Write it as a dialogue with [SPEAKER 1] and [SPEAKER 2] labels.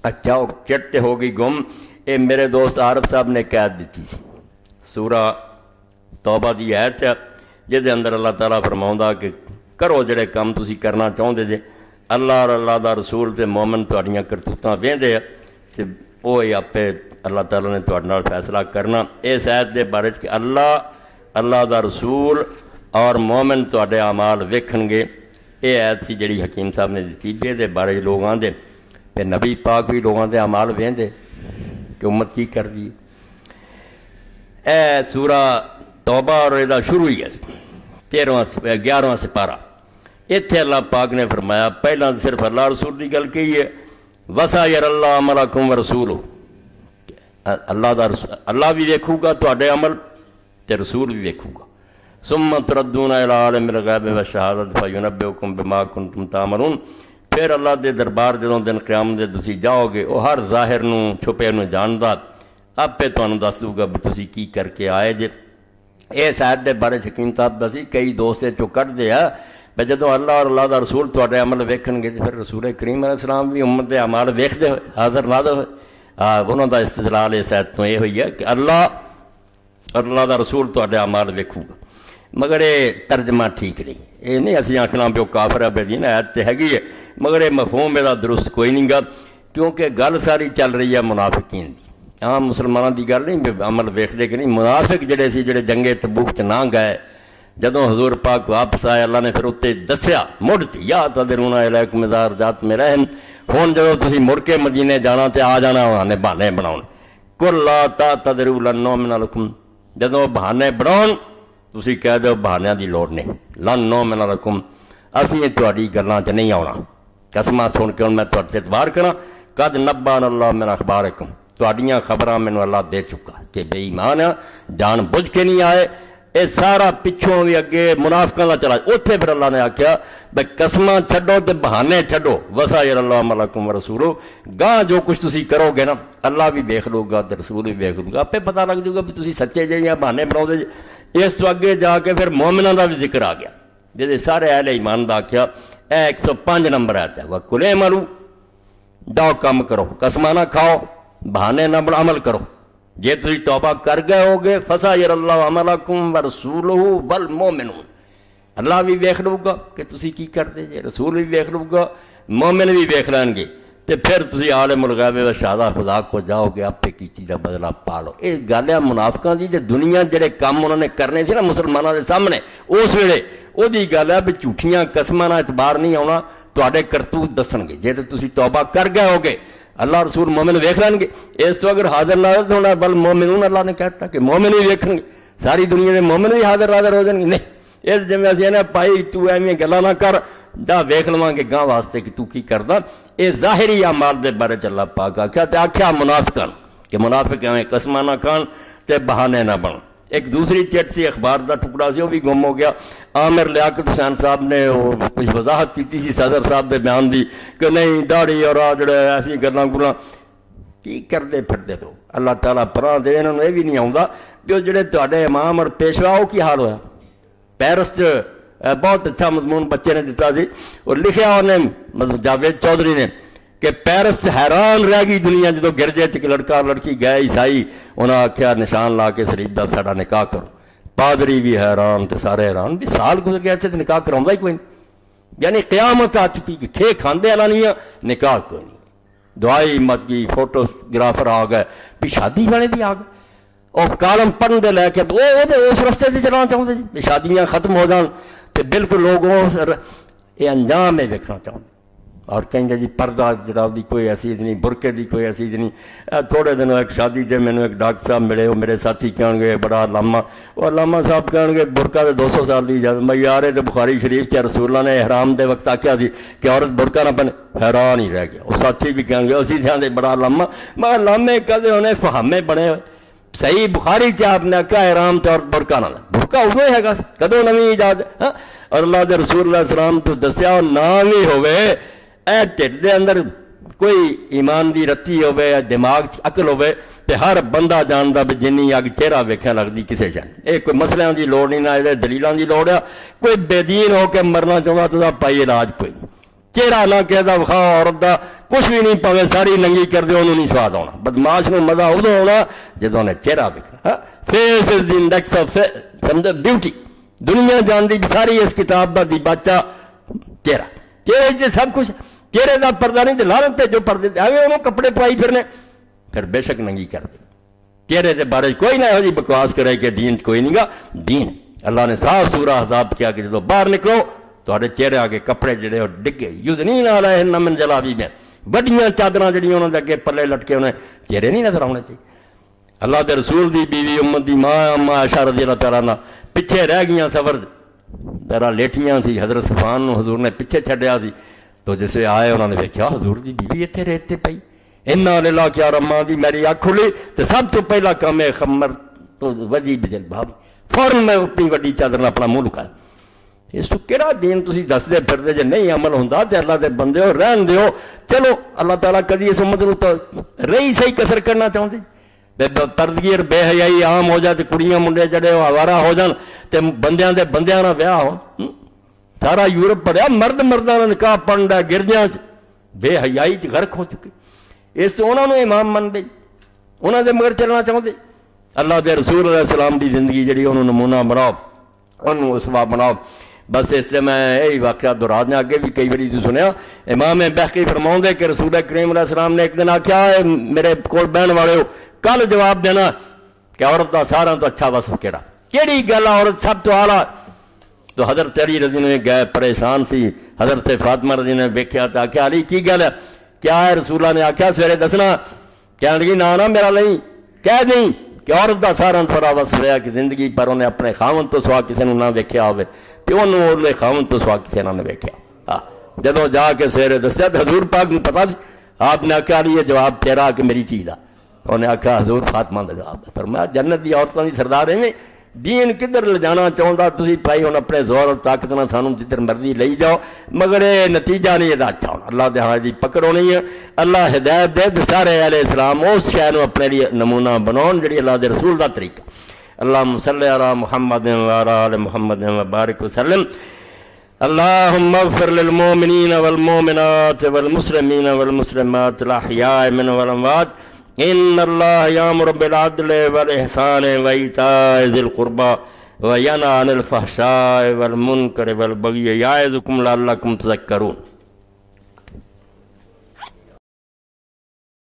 [SPEAKER 1] اچھا وہ چٹ ہو گئی گم. یہ میرے دوست عارف صاحب نے قید دیتی سی. سورہ توبہ دی آیت ہے جہدے اندر اللہ تعالیٰ فرماؤں کہ کرو جڑے کام تسی کرنا چاہتے جے. اللہ اور اللہ دا رسول تے مومن تہاڈیاں کرتوتاں ویندے آ تے وہی آپے اللہ تعالیٰ نے تہاڈے نال فیصلہ کرنا. اس آیت دے بارے کہ اللہ دا رسول اور مومن تہاڈے اعمال ویکھن گے. یہ آیت سی جڑی حکیم صاحب نے دتی بھی دے بارے لوگ آندے تے نبی پاک بھی لوگاں دے اعمال ویندے کہ امت کی کر دی. اے سورہ توبہ اور یہ شروع ہی ہے 11واں سپارہ. اتنے اللہ پاک نے فرمایا پہلا صرف اللہ رسول کی گل کہی ہے وَسَيَرَ اللَّهُ عَمَلَكُمْ وَرَسُولُهُ. اللہ بھی ویکھو گا تہاڈے عمل تے رسول بھی ویکھو گا. ثُمَّ تُرَدُّونَ إِلَىٰ عَالِمِ الْغَيْبِ وَالشَّهَادَةِ فَيُنَبِّئُكُم بِمَا كُنتُمْ تَعْمَلُونَ. پھر اللہ دے دربار جدوں دن قیامت دے تسی جاؤ گے وہ ہر ظاہر نوں چھپے نوں جاندا آپے تانوں دس دوں گا بھی تسی کی کر کے آئے جے. اس آیت دے بارے حکیم صاحب دسی کئی دوست چوں کڈ دے آ بھئی جدوں اللہ اور اللہ دا رسول تہاڈے عمل ویکھن گے تے پھر رسول کریم علیہ السلام بھی امت دے اعمال ویکھدے ہوئے حاضر ناظر ہوئے. انہاں دا استدلال اس آیت تو یہ ہوئی ہے کہ اللہ اور اللہ دا رسول تہاڈے اعمال ویکھو گا. مگر یہ ترجمہ ٹھیک نہیں. یہ نہیں اسی آکھنا بھی وہ کافر ہے بے دین آیت تے ਹੈਗੀ ہے مگر یہ مفہوم یہ درست کوئی نہیں گا کیونکہ گل ساری چل رہی ہے منافقین دی. عام مسلمانوں دی گل نہیں بھی عمل ویکھدے کہ نہیں. منافق جڑے سی جڑے جنگے تبوک چ نہ گئے جدوں حضور پاک واپس آئے اللہ نے پھر اتنے دسیا مڑ چ یا تدرون الیکم اذا رجعت من رحم. ہن جدوں تسی مڑ کے مدینے جانا تے آ جانا انہاں نے بہانے بناؤ. قل لا تعتذروا لن نؤمن لکم. جدوں بہانے بناؤ تسی کہہ دو بہانیاں دی لوڑ نہیں. لن نؤمن لکم اسی تہاڈی گلاں چ نہیں آਉਣਾ. قسماں سن کے ہن میں تہاڈے تے اعتبار کراں قد نبأنا اللہ من اخبارکم. تہاڈیاں خبراں مینوں اللہ دے چکا کہ بے ایمان جان بوجھ کے نہیں آئے. یہ سارا پچھوں بھی اگے منافقاں دا چلا. اتنے پھر اللہ نے آکھیا بھئی قسماں چھڈو تے بہانے چھڈو. وَسَيَرَ اللَّهُ عَمَلَكُمْ وَرَسُولُهُ. گاں جو کچھ تسی کرو گے نا اللہ بھی ویکھ لو گا تے رسول بھی ویکھ لو گا. آپے پتہ لگ جائے گا بھی تسی سچے جے یا بہانے بناؤندے جے. اس تو اگے جا کے پھر مومناں دا بھی ذکر آ گیا جہدے سارے اہل ایمان دا آکھیا. اے 105 نمبر آتا ہے وَقُلْ اعْمَلُوا. جاؤ کام کرو قسماں نہ کھاؤ بہانے نہ بڑا عمل کرو. جے تسی توبہ کر گئے ہوگے فَسَيَرَ اللَّهُ عَمَلَكُمْ وَرَسُولُهُ وَالْمُؤْمِنُونَ. اللہ بھی ویکھ لو گا کہ تسی کی کرتے جے. رسول بھی ویکھ لو گا مومن بھی ویکھ لین گے تے پھر تسی عالم الغیب والشہادہ خدا کو جاؤ گے آپے کیتی دا بدلہ پا لو. یہ گل ہے منافقاں دی. جے دنیا جڑے کام انہوں نے کرنے سی نا مسلمانوں دے سامنے اس ویلے وہ دی گل ہے بھی جھوٹیاں قسماں نال اعتبار نہیں آਉਣਾ تہاڈے کرتوت دسن گے. جے تسی توبہ کر گئے ہوگے اللہ رسول مومن ویکھ لین گے. اس تو اگر حاضر ناظر ہونا بل مومنون اللہ نے کہتا کہ مومن ہی ویکھن گے. ساری دنیا دے مومن بھی حاضر ناظر ہو جان گے. نہیں اس جویں اسی نے پائی تو ایویں گلاں نہ کر جا ویکھ لواں گے گاں واسطے کہ تو کی کردا. یہ ظاہری اعمال دے بارے اللہ پاک آکھیا تے آکھیا منافقاں کہ منافق ایویں قسماں نہ کھان تے بہانے نہ بنن. ایک دوسری چٹ سی اخبار دا ٹکڑا سی وہ بھی گم ہو گیا. عامر لیاقت حسین صاحب نے کچھ وضاحت کی سی صدر صاحب دے بیان دی کہ نہیں داڑھی اور جڑے ایسی گلاں گلاں کی کرتے پھرتے تو اللہ تعالیٰ پراں دے. انہوں نے یہ بھی نہیں آਉਂدا کہ وہ جڑے تہاڈے امام اور پیشوا وہ کی حال ہویا. پیرس بہت اچھا مضمون بچے نے دیتا سی اور لکھیا انہیں مطلب جاوید چودھری نے کہ پیرس حیران رہ گئی دنیا جدوں گرجے چ لڑکا اور لڑکی گئے عیسائی انہاں آکھیا نشان لا کے شریف دا ساڈا نکاح کرو. پادری بھی حیران تے سارے حیران بھی سال گزر گیا تے نکاح کراوندا ہی کوئی نہیں. یعنی قیامت آ چکی کہ کھے کھاندے اعلانیاں نکاح کوئی نہیں. دعائی مت گئی فوٹوگرافر آ گئے بھی شادی والے بھی آ گئے اور کالم پڑھن دے لے کے اس رستے سے چلانا چاہتے جی شادیاں ختم ہو جان تو بالکل لوگ یہ انجام ہے دیکھنا چاہتے. اور کہیں گے جی پردہ جناب دی کوئی ایسی نہیں برقے دی کوئی ایسی نہیں. تھوڑے دنوں ایک شادی دے میں ایک ڈاکٹر صاحب ملے وہ میرے ساتھی کہن گے بڑا علامہ وہ علامہ صاحب کہن گے برقع تو 200 سال دی اجازت. میں یار تو بخاری شریف چ رسول اللہ نے احرام دے وقت آکھیا سی کہ عورت برقع نہ بنے. حیران ہی رہ گیا. وہ ساتھی بھی کہن گے اسی تھان دے بڑا علامہ میں علامے کدے ہونے فہامے بنے ہوئے. صحیح بخاری چ آپ نے آکھیا احرام تے عورت برقع نہ لے. برقع ادو ہے گا کدوں نویں ایجاد اور اللہ دے رسول اللہ علیہ السلام تو دسیا نہ بھی ہوئے اے ٹھڈ دے اندر کوئی ایمان دی رتی ہوئے یا دماغ عقل ہوئے تے ہر بندہ جاندا بھی جنی اگ چہرہ ویکھن لگدی کسے جان. یہ کوئی مسئلے دی لوڑ نہیں نہ دلیلاں دی لوڑ ہے. کوئی بے دین ہو کے مرنا چاہتا تو پائی علاج کوئی نہیں. چہرہ نہ کہدا وکھا عورت دا ਕੁਛ ਵੀ ਨਹੀਂ, ਭਾਵੇਂ ਸਾਰੀ ਨੰਗੀ ਕਰ ਦਿਓ ਉਹਨੂੰ ਨਹੀਂ ਸਵਾਦ ਆਉਣਾ। ਬਦਮਾਸ਼ ਨੂੰ ਮਜ਼ਾ ਉਦੋਂ ਆਉਣਾ ਜਦੋਂ ਉਹਨੇ ਚਿਹਰਾ ਵੇਖਣਾ। Face is the index of ਸਮਝੋ ਬਿਊਟੀ। ਦੁਨੀਆ ਜਾਣਦੀ ਸਾਰੀ ਇਸ ਕਿਤਾਬ ਦਾ ਦੀ ਬਾਚਾ ਚਿਹਰਾ, ਚਿਹਰੇ 'ਚ ਸਭ ਕੁਛ। ਚਿਹਰੇ ਦਾ ਪਰਦਾ ਨਹੀਂ ਤੇ ਲਾਹਨਤ ਭੇਜੋ ਪਰਦੇ ਤੇ, ਐਵੇਂ ਉਹਨੂੰ ਕੱਪੜੇ ਪਵਾਈ ਫਿਰਨੇ, ਫਿਰ ਬੇਸ਼ੱਕ ਨੰਗੀ ਕਰ ਦੇ। ਚਿਹਰੇ ਦੇ ਬਾਰੇ ਕੋਈ ਨਾ ਇਹੋ ਜਿਹੀ ਬਕਵਾਸ ਕਰੇ ਕਿ ਦੀਨ 'ਚ ਕੋਈ ਨਹੀਂਗਾ। ਦੀਨ ਅੱਲਾਹ ਨੇ ਸਾਫ ਸੂਰਾ ਹਜ਼ਾਬ ਕਿਹਾ ਕਿ ਜਦੋਂ ਬਾਹਰ ਨਿਕਲੋ ਤੁਹਾਡੇ ਚਿਹਰੇ ਆ ਕੇ ਕੱਪੜੇ ਜਿਹੜੇ ਉਹ ਡਿੱਗੇ। ਯੁਦਨੀ ਨਾਲ ਹੈ ਨਮਨ ਜਲਾਬੀ ਮੈਂ, ਵੱਡੀਆਂ ਚਾਦਰਾਂ ਜਿਹੜੀਆਂ ਉਹਨਾਂ ਦੇ ਅੱਗੇ ਪੱਲੇ ਲਟਕੇ ਉਹਨੇ ਚਿਹਰੇ ਨਹੀਂ ਨਜ਼ਰ ਆਉਣੇ ਚਾਹੀਦੇ। ਅੱਲਾਹ ਦੇ ਰਸੂਲ ਦੀ ਬੀਵੀ ਉਮਤ ਦੀ ਮਾਂ ਅੰਮਾ ਆਇਸ਼ਾ ਰਜ਼ੀ ਅੱਲਾਹ ਤਆਲਾ ਨਾਲ ਪਿੱਛੇ ਰਹਿ ਗਈਆਂ ਸਬਰ ਜ਼ਰਾ ਲੇਟੀਆਂ ਸੀ। ਹਜ਼ਰਤ ਸਫਾਨ ਨੂੰ ਹਜ਼ੂਰ ਨੇ ਪਿੱਛੇ ਛੱਡਿਆ ਸੀ। ਤੋ ਜਿਸ ਵੇ ਆਏ ਉਹਨਾਂ ਨੇ ਵੇਖਿਆ ਹਜ਼ੂਰ ਦੀ ਬੀਵੀ ਇੱਥੇ ਰੇਤ 'ਤੇ ਪਈ। ਇੰਨਾ ਲਿਲਾ ਕਿਆ ਰਮਾ ਦੀ ਮੇਰੀ ਅੱਖ ਖੁੱਲੀ ਤੇ ਸਭ ਤੋਂ ਪਹਿਲਾ ਕੰਮ ਹੈ ਖਮਰ ਤੋਂ ਵਜੀ ਬਜਲ ਭਾਬੀ, ਫੌਰਨ ਮੈਂ ਆਪਣੀ ਵੱਡੀ ਚਾਦਰ ਨਾਲ ਆਪਣਾ ਮੂੰਹ ਲੁਕਾਇਆ। ਇਸ ਤੋਂ ਕਿਹੜਾ ਦੀਨ ਤੁਸੀਂ ਦੱਸਦੇ ਫਿਰਦੇ ਜੇ ਨਹੀਂ ਅਮਲ ਹੁੰਦਾ ਤੇ ਅੱਲਾਹ ਦੇ ਬੰਦੇ ਹੋ ਰਹਿਣ ਦਿਓ। ਚਲੋ ਅੱਲਾਹ ਤਾਲਾ ਕਦੀ ਇਸ ਉਮਤ ਨੂੰ ਤਾਂ ਰਹੀ ਸਹੀ ਕਸਰ ਕਰਨਾ ਚਾਹੁੰਦੇ। ਪਰਦਗੀਰ ਬੇਹਯਾਈ ਆਮ ਹੋ ਜਾ ਤੇ ਕੁੜੀਆਂ ਮੁੰਡੇ ਜਿਹੜੇ ਉਹ ਆਵਾਰਾ ਹੋ ਜਾਣ ਤੇ ਬੰਦਿਆਂ ਦੇ ਬੰਦਿਆਂ ਨਾਲ ਵਿਆਹ ਹੋਣ। ਸਾਰਾ ਯੂਰਪ ਪੜਿਆ ਮਰਦ ਮਰਦਾਂ ਦਾ ਨਿਕਾਹ ਪੜਨ ਦਾ ਗਿਰਜਿਆਂ 'ਚ, ਬੇਹਯਾਈ 'ਚ ਗਰਕ ਹੋ ਚੁੱਕੇ। ਇਸ ਤੋਂ ਉਹਨਾਂ ਨੂੰ ਇਮਾਮ ਮੰਨਦੇ, ਉਹਨਾਂ ਦੇ ਮਗਰ ਚੱਲਣਾ ਚਾਹੁੰਦੇ। ਅੱਲਾਹ ਦੇ ਰਸੂਲ ਅਲੈਹਿ ਸਲਾਮ ਦੀ ਜ਼ਿੰਦਗੀ ਜਿਹੜੀ ਉਹਨੂੰ ਨਮੂਨਾ ਬਣਾਓ, ਉਹਨੂੰ ਉਸਵਾ ਬਣਾਓ। ਬਸ ਇਸ ਤੇ ਮੈਂ ਇਹ ਵਾਕਿਆ ਦੁਹਰਾ ਦਿਆਂ। ਅੱਗੇ ਵੀ ਕਈ ਵਾਰੀ ਤੁਸੀਂ ਸੁਣਿਆ ਇਮਾਮ ਬਹਿਕੀ ਫਰਮਾਉਂਦੇ ਕਿ ਰਸੂਲ ਕਰੀਮ ਅਲੈਹਿ ਸਲਾਮ ਨੇ ਇੱਕ ਦਿਨ ਆਖਿਆ ਮੇਰੇ ਕੋਲ ਬਹਿਣ ਵਾਲਿਓ ਕੱਲ ਜਵਾਬ ਦੇਣਾ ਕਿ ਔਰਤ ਦਾ ਸਾਰਿਆਂ ਤੋਂ ਅੱਛਾ ਵਸਫ ਕਿਹੜਾ, ਕਿਹੜੀ ਗੱਲ ਆ ਔਰਤ ਸਭ ਤੋਂ ਆਲਾ। تو حضرت علی رضی نے گئے پریشان سی، حضرت فاطمہ رضی نے ویکھیا تو آخیا علی کی گل ہے، کیا ہے؟ رسول اللہ نے آخیا سویرے دسنا۔ کہنے لگی نا میرا نہیں کہہ نہیں کہ عورت دا سارا تھوڑا وصف ہے کہ زندگی پر انہیں اپنے خاون تو سوا کسی نے نہ ویکھیا ہوئے تو انہوں نے خاون تو سوا کسی نے ویکھیا۔ جدوں جا کے سویرے دسیا تو حضور پاک نے پتا آپ نے آخیا علی یہ جواب تیرا کہ میری چیز دا؟ انہیں آخیا حضور فاطمہ دا جواب ہے۔ فرمایا جنت دی عورتوں دی سردار ایویں دین کدھر لے جانا چاہتا تھی بھائی ہوں اپنے زور اور طاقت نہ سانوں جدھر مرضی لے جاؤ، مگر یہ نتیجہ نہیں یہ اچھا ہونا۔ اللہ دے ہاں جی پکڑ ہونی ہے، اللہ ہدایت دے سارے علیہ السلام اس شے نو اپنے لیے نمونہ بناؤ جڑی اللہ دے رسول دا طریقہ۔ اللہم صلی علی محمد وعلی آل محمد وبارک وسلم۔ اللہم اغفر للمؤمنین والمؤمنات والمسلمین والمسلمات الاحیاء منهم والاموات۔ ان اللہ یامر بالعدل والاحسان وایتاء ذی القربى وینہی عن الفحشاء والمنکر والبغی یعظکم لعلکم تذکرون۔